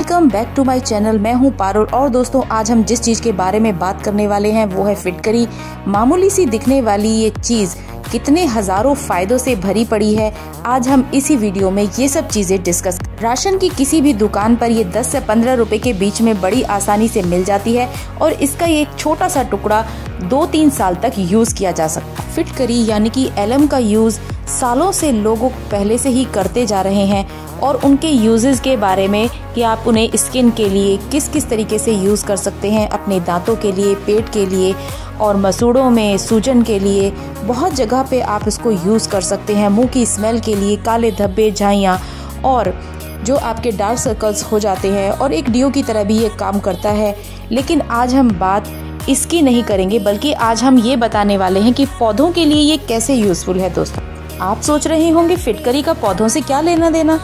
Welcome back to my channel. मैं हूं पारुल और दोस्तों आज हम जिस चीज़ के बारे में बात करने वाले हैं वो है फिटकरी। मामूली सी दिखने वाली ये चीज़ कितने हजारों फायदों से भरी पड़ी है। आज हम इसी वीडियो में ये सब चीजें डिस्कस। राशन की किसी भी दुकान पर ये 10 से 15 रुपए के बीच में बड़ी आसानी से मिल जाती है और इसका ये एक छोटा सा टुकड़ा 2-3 साल तक यूज किया जा सकता है। फिटकरी यानी कि एलम का यूज सालों से लोग पहले से ही करते जा रहे हैं और उनके यूजेस के बारे में कि आप उन्हें स्किन के लिए किस किस तरीके से यूज कर सकते हैं, अपने दांतों के लिए, पेट के लिए और मसूड़ों में सूजन के लिए, बहुत जगह पे आप इसको यूज कर सकते हैं। मुंह की स्मेल के लिए, काले धब्बे, झाइयाँ और जो आपके डार्क सर्कल्स हो जाते हैं और एक डियो की तरह भी ये काम करता है। लेकिन आज हम बात इसकी नहीं करेंगे बल्कि आज हम ये बताने वाले हैं कि पौधों के लिए ये कैसे यूजफुल है। दोस्तों आप सोच रहे होंगे फिटकरी का पौधों से क्या लेना देना,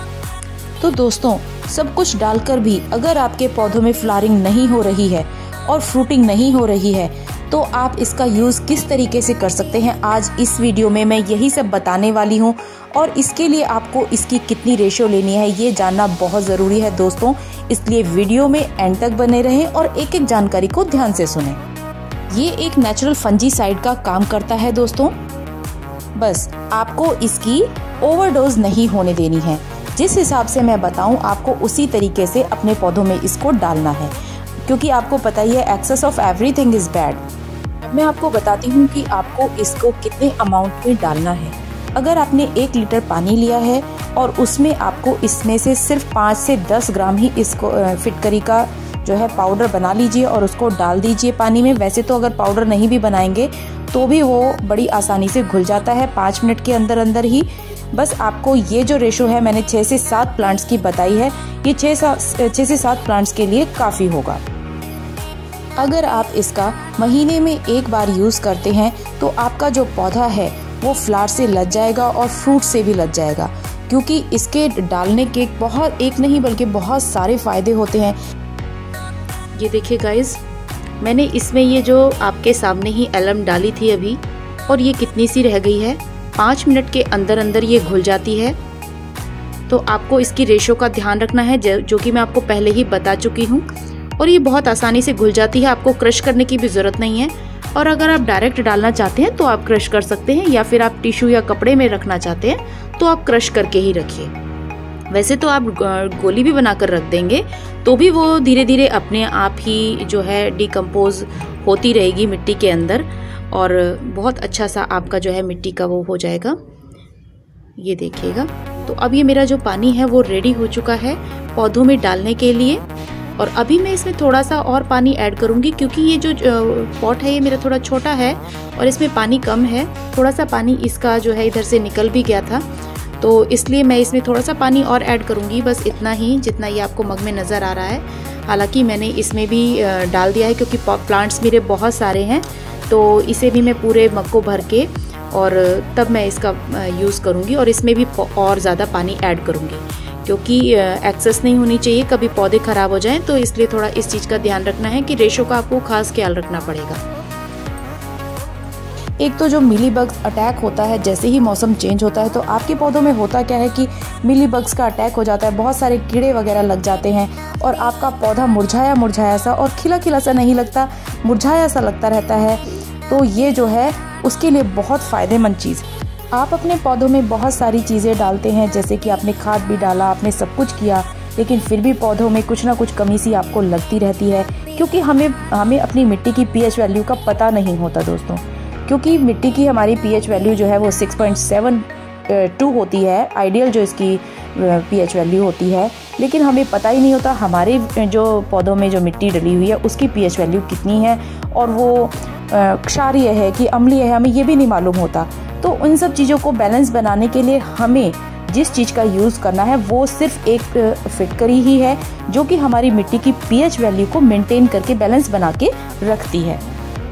तो दोस्तों सब कुछ डालकर भी अगर आपके पौधों में फ्लावरिंग नहीं हो रही है और फ्रूटिंग नहीं हो रही है तो आप इसका यूज किस तरीके से कर सकते हैं आज इस वीडियो में मैं यही सब बताने वाली हूँ। और इसके लिए आपको इसकी कितनी रेशियो लेनी है ये जानना बहुत जरूरी है दोस्तों, इसलिए वीडियो में एंड तक बने रहें और एक एक जानकारी को ध्यान से सुनें। ये एक नेचुरल फंजीसाइड का काम करता है दोस्तों, बस आपको इसकी ओवरडोज नहीं होने देनी है। जिस हिसाब से मैं बताऊं आपको उसी तरीके से अपने पौधों में इसको डालना है, क्योंकि आपको पता ही है excess of everything is bad. मैं आपको बताती हूँ कि आपको इसको कितने अमाउंट में डालना है। अगर आपने 1 लीटर पानी लिया है और उसमें आपको इसमें से सिर्फ 5 से 10 ग्राम ही इसको फिटकरी का जो है पाउडर बना लीजिए और उसको डाल दीजिए पानी में। वैसे तो अगर पाउडर नहीं भी बनाएंगे तो भी वो बड़ी आसानी से घुल जाता है 5 मिनट के अंदर अंदर ही। बस आपको ये जो रेशो है मैंने 6 से 7 प्लांट्स की बताई है, ये 6 से 7 प्लांट्स के लिए काफ़ी होगा। अगर आप इसका महीने में 1 बार यूज़ करते हैं तो आपका जो पौधा है वो फ्लावर से लग जाएगा और फ्रूट से भी लग जाएगा, क्योंकि इसके डालने के बहुत एक नहीं बल्कि बहुत सारे फ़ायदे होते हैं। ये देखिए गाइज, मैंने इसमें ये जो आपके सामने ही एलम डाली थी अभी और ये कितनी सी रह गई है, 5 मिनट के अंदर अंदर ये घुल जाती है। तो आपको इसकी रेशो का ध्यान रखना है जो कि मैं आपको पहले ही बता चुकी हूँ और ये बहुत आसानी से घुल जाती है, आपको क्रश करने की भी ज़रूरत नहीं है। और अगर आप डायरेक्ट डालना चाहते हैं तो आप क्रश कर सकते हैं, या फिर आप टिश्यू या कपड़े में रखना चाहते हैं तो आप क्रश करके ही रखिए। वैसे तो आप गोली भी बनाकर रख देंगे तो भी वो धीरे धीरे अपने आप ही जो है डिकम्पोज होती रहेगी मिट्टी के अंदर और बहुत अच्छा सा आपका जो है मिट्टी का वो हो जाएगा। ये देखिएगा, तो अब ये मेरा जो पानी है वो रेडी हो चुका है पौधों में डालने के लिए। और अभी मैं इसमें थोड़ा सा और पानी ऐड करूँगी, क्योंकि ये जो पॉट है ये मेरा थोड़ा छोटा है और इसमें पानी कम है। थोड़ा सा पानी इसका जो है इधर से निकल भी गया था, तो इसलिए मैं इसमें थोड़ा सा पानी और ऐड करूँगी, बस इतना ही जितना ये आपको मग में नज़र आ रहा है। हालांकि मैंने इसमें भी डाल दिया है क्योंकि प्लांट्स मेरे बहुत सारे हैं, तो इसे भी मैं पूरे मग को भर के और तब मैं इसका यूज़ करूँगी और इसमें भी और ज़्यादा पानी ऐड करूँगी, क्योंकि एक्सेस नहीं होनी चाहिए, कभी पौधे ख़राब हो जाएं। तो इसलिए थोड़ा इस चीज़ का ध्यान रखना है कि रेशो का आपको खास ख्याल रखना पड़ेगा। एक तो जो मिली बग्स अटैक होता है जैसे ही मौसम चेंज होता है, तो आपके पौधों में होता क्या है कि मिली बग्स का अटैक हो जाता है, बहुत सारे कीड़े वगैरह लग जाते हैं और आपका पौधा मुरझाया मुरझाया सा और खिला खिला सा नहीं लगता, मुरझाया सा लगता रहता है। तो ये जो है उसके लिए बहुत फ़ायदेमंद चीज़। आप अपने पौधों में बहुत सारी चीज़ें डालते हैं, जैसे कि आपने खाद भी डाला, आपने सब कुछ किया, लेकिन फिर भी पौधों में कुछ ना कुछ कमी सी आपको लगती रहती है, क्योंकि हमें अपनी मिट्टी की पीएच वैल्यू का पता नहीं होता दोस्तों। क्योंकि मिट्टी की हमारी पीएच वैल्यू जो है वो 6.72 होती है, आइडियल जो इसकी पीएच वैल्यू होती है, लेकिन हमें पता ही नहीं होता हमारे जो पौधों में जो मिट्टी डली हुई है उसकी पीएच वैल्यू कितनी है और वो क्षारीय है कि अम्लीय है, हमें ये भी नहीं मालूम होता। तो उन सब चीज़ों को बैलेंस बनाने के लिए हमें जिस चीज़ का यूज़ करना है वो सिर्फ एक फिटकरी ही है, जो कि हमारी मिट्टी की पीएच वैल्यू को मेंटेन करके बैलेंस बना के रखती है।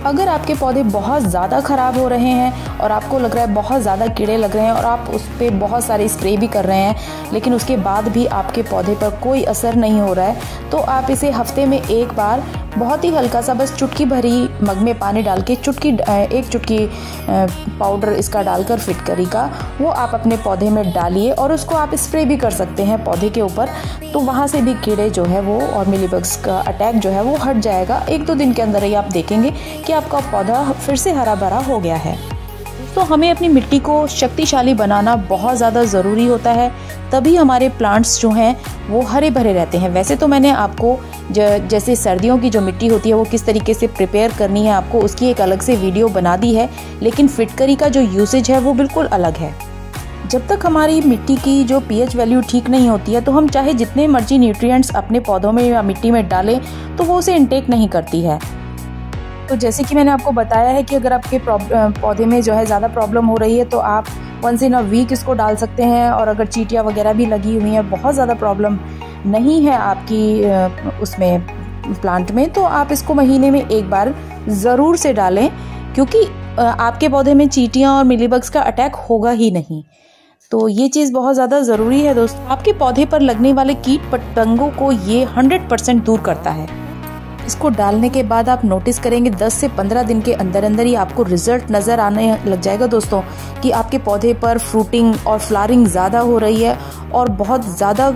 अगर आपके पौधे बहुत ज़्यादा ख़राब हो रहे हैं और आपको लग रहा है बहुत ज़्यादा कीड़े लग रहे हैं और आप उस पर बहुत सारे स्प्रे भी कर रहे हैं, लेकिन उसके बाद भी आपके पौधे पर कोई असर नहीं हो रहा है, तो आप इसे हफ्ते में 1 बार बहुत ही हल्का सा, बस चुटकी भरी मग में पानी डाल के एक चुटकी पाउडर इसका डालकर फिटकरी का वो आप अपने पौधे में डालिए और उसको आप स्प्रे भी कर सकते हैं पौधे के ऊपर। तो वहाँ से भी कीड़े जो है वो और मिलीबग्स का अटैक जो है वो हट जाएगा। 1-2 दिन के अंदर ही आप देखेंगे कि आपका पौधा फिर से हरा भरा हो गया है। तो हमें अपनी मिट्टी को शक्तिशाली बनाना बहुत ज़्यादा ज़रूरी होता है, तभी हमारे प्लांट्स जो हैं वो हरे भरे रहते हैं। वैसे तो मैंने आपको जैसे सर्दियों की जो मिट्टी होती है वो किस तरीके से प्रिपेयर करनी है आपको उसकी एक अलग से वीडियो बना दी है, लेकिन फिटकरी का जो यूसेज है वो बिल्कुल अलग है। जब तक हमारी मिट्टी की जो पीएच वैल्यू ठीक नहीं होती है तो हम चाहे जितने मर्जी न्यूट्रिएंट्स अपने पौधों में या मिट्टी में डालें तो वो उसे इनटेक नहीं करती है। तो जैसे कि मैंने आपको बताया है कि अगर आपके पौधे में जो है ज़्यादा प्रॉब्लम हो रही है तो आप वंस इन अ वीक इसको डाल सकते हैं। और अगर चींटियाँ वगैरह भी लगी हुई हैं, बहुत ज़्यादा प्रॉब्लम नहीं है आपकी उसमें प्लांट में, तो आप इसको महीने में एक बार ज़रूर से डालें, क्योंकि आपके पौधे में चींटियाँ और मिलीबग्स का अटैक होगा ही नहीं। तो ये चीज़ बहुत ज़्यादा ज़रूरी है दोस्तों। आपके पौधे पर लगने वाले कीट पतंगों को ये 100% दूर करता है। इसको डालने के बाद आप नोटिस करेंगे 10 से 15 दिन के अंदर अंदर ही आपको रिजल्ट नज़र आने लग जाएगा दोस्तों, कि आपके पौधे पर फ्रूटिंग और फ्लावरिंग ज़्यादा हो रही है और बहुत ज़्यादा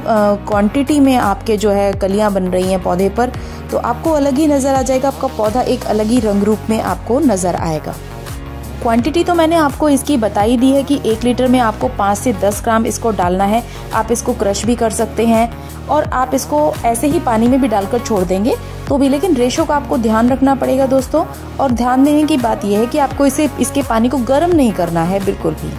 क्वांटिटी में आपके जो है कलियां बन रही हैं पौधे पर। तो आपको अलग ही नज़र आ जाएगा, आपका पौधा एक अलग ही रंग रूप में आपको नज़र आएगा। क्वांटिटी तो मैंने आपको इसकी बताई दी है कि 1 लीटर में आपको 5 से 10 ग्राम इसको डालना है। आप इसको क्रश भी कर सकते हैं और आप इसको ऐसे ही पानी में भी डालकर छोड़ देंगे तो भी, लेकिन रेशो का आपको ध्यान रखना पड़ेगा दोस्तों। और ध्यान देने की बात यह है कि आपको इसके पानी को गर्म नहीं करना है बिल्कुल भी।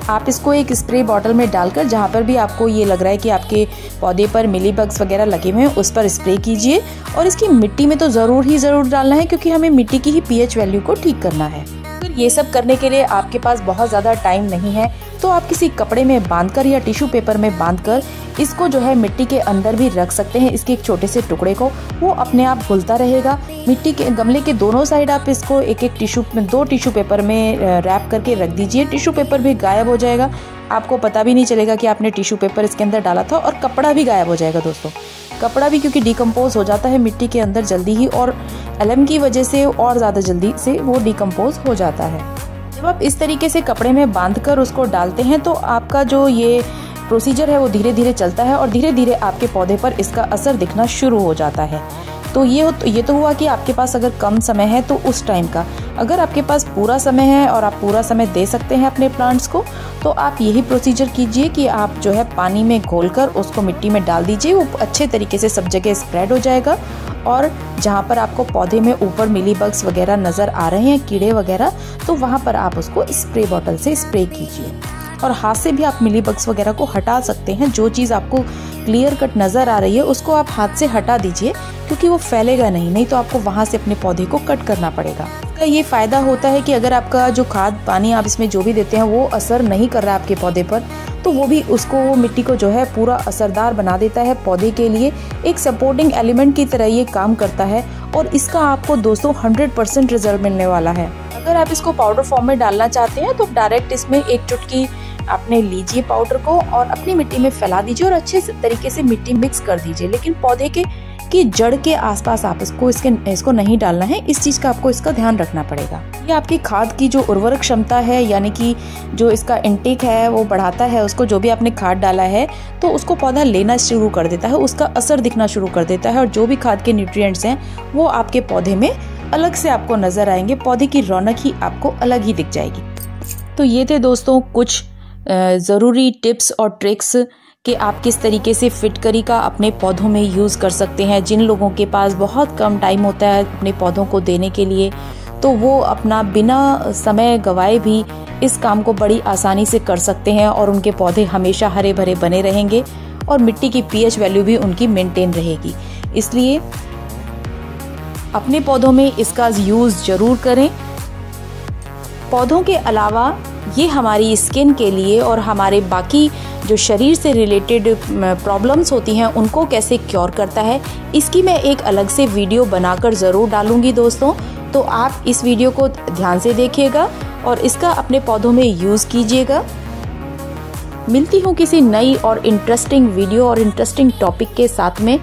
आप इसको एक स्प्रे बॉटल में डालकर जहाँ पर भी आपको ये लग रहा है कि आपके पौधे पर मिलीबग्स वगैरह लगे हुए हैं उस पर स्प्रे कीजिए। और इसकी मिट्टी में तो ज़रूर डालना है, क्योंकि हमें मिट्टी की ही पीएच वैल्यू को ठीक करना है। ये सब करने के लिए आपके पास बहुत ज़्यादा टाइम नहीं है तो आप किसी कपड़े में बांधकर या टिश्यू पेपर में बांधकर इसको जो है मिट्टी के अंदर भी रख सकते हैं। इसके एक छोटे से टुकड़े को, वो अपने आप घुलता रहेगा। मिट्टी के गमले के दोनों साइड आप इसको दो टिश्यू पेपर में रैप करके रख दीजिए। टिश्यू पेपर भी गायब हो जाएगा, आपको पता भी नहीं चलेगा कि आपने टिश्यू पेपर इसके अंदर डाला था। और कपड़ा भी गायब हो जाएगा दोस्तों। कपड़ा भी क्योंकि डिकम्पोज हो जाता है मिट्टी के अंदर जल्दी ही, और एलएम की वजह से और ज़्यादा जल्दी से वो डिकम्पोज हो जाता है। जब आप इस तरीके से कपड़े में बांधकर उसको डालते हैं तो आपका जो ये प्रोसीजर है वो धीरे धीरे चलता है और धीरे धीरे आपके पौधे पर इसका असर दिखना शुरू हो जाता है। तो ये तो हुआ कि आपके पास अगर कम समय है तो उस टाइम का। अगर आपके पास पूरा समय है और आप पूरा समय दे सकते हैं अपने प्लांट्स को, तो आप यही प्रोसीजर कीजिए कि आप जो है पानी में घोलकर उसको मिट्टी में डाल दीजिए। वो अच्छे तरीके से सब जगह स्प्रेड हो जाएगा और जहाँ पर आपको पौधे में ऊपर मिलीबग्स वगैरह नज़र आ रहे हैं, कीड़े वगैरह, तो वहाँ पर आप उसको स्प्रे बॉटल से स्प्रे कीजिए। और हाथ से भी आप मिलीबग्स वगैरह को हटा सकते हैं। जो चीज़ आपको क्लियर कट नज़र आ रही है उसको आप हाथ से हटा दीजिए, क्योंकि वो फैलेगा नहीं तो आपको वहाँ से अपने पौधे को कट करना पड़ेगा। इसका ये फ़ायदा होता है कि अगर आपका जो खाद पानी आप इसमें जो भी देते हैं वो असर नहीं कर रहा है आपके पौधे पर, तो वो भी उसको मिट्टी को जो है पूरा असरदार बना देता है। पौधे के लिए एक सपोर्टिंग एलिमेंट की तरह ये काम करता है और इसका आपको दोस्तों 100% रिजल्ट मिलने वाला है। अगर आप इसको पाउडर फॉर्म में डालना चाहते हैं तो डायरेक्ट इसमें एक चुटकी आपने लीजिए पाउडर को और अपनी मिट्टी में फैला दीजिए और अच्छे तरीके से मिट्टी मिक्स कर दीजिए। लेकिन पौधे की जड़ के आसपास आप इसको नहीं डालना है। इस चीज का आपको इसका ध्यान रखना पड़ेगा। ये आपकी खाद की जो उर्वरक क्षमता है, यानी कि जो इसका इंटेक है वो बढ़ाता है। उसको जो भी आपने खाद डाला है तो उसको पौधा लेना शुरू कर देता है, उसका असर दिखना शुरू कर देता है और जो भी खाद के न्यूट्रिएंट्स हैं वो आपके पौधे में अलग से आपको नजर आएंगे। पौधे की रौनक ही आपको अलग ही दिख जाएगी। तो ये थे दोस्तों कुछ ज़रूरी टिप्स और ट्रिक्स कि आप किस तरीके से फिटकरी का अपने पौधों में यूज़ कर सकते हैं। जिन लोगों के पास बहुत कम टाइम होता है अपने पौधों को देने के लिए, तो वो अपना बिना समय गवाए भी इस काम को बड़ी आसानी से कर सकते हैं और उनके पौधे हमेशा हरे भरे बने रहेंगे और मिट्टी की पीएच वैल्यू भी उनकी मेंटेन रहेगी। इसलिए अपने पौधों में इसका यूज़ ज़रूर करें। पौधों के अलावा ये हमारी स्किन के लिए और हमारे बाकी जो शरीर से रिलेटेड प्रॉब्लम्स होती हैं उनको कैसे क्योर करता है, इसकी मैं एक अलग से वीडियो बनाकर ज़रूर डालूंगी दोस्तों। तो आप इस वीडियो को ध्यान से देखिएगा और इसका अपने पौधों में यूज़ कीजिएगा। मिलती हूँ किसी नई और इंटरेस्टिंग वीडियो और इंटरेस्टिंग टॉपिक के साथ में।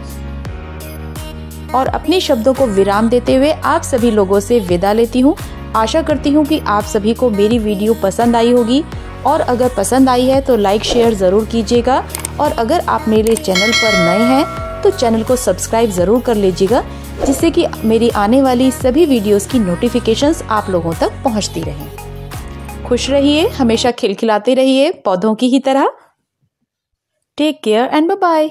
और अपने शब्दों को विराम देते हुए आप सभी लोगों से विदा लेती हूँ। आशा करती हूँ कि आप सभी को मेरी वीडियो पसंद आई होगी, और अगर पसंद आई है तो लाइक शेयर ज़रूर कीजिएगा, और अगर आप मेरे चैनल पर नए हैं तो चैनल को सब्सक्राइब ज़रूर कर लीजिएगा, जिससे कि मेरी आने वाली सभी वीडियोस की नोटिफिकेशंस आप लोगों तक पहुंचती रहें। खुश रहिए, हमेशा खिलखिलाते रहिए पौधों की ही तरह। Take care and bye bye.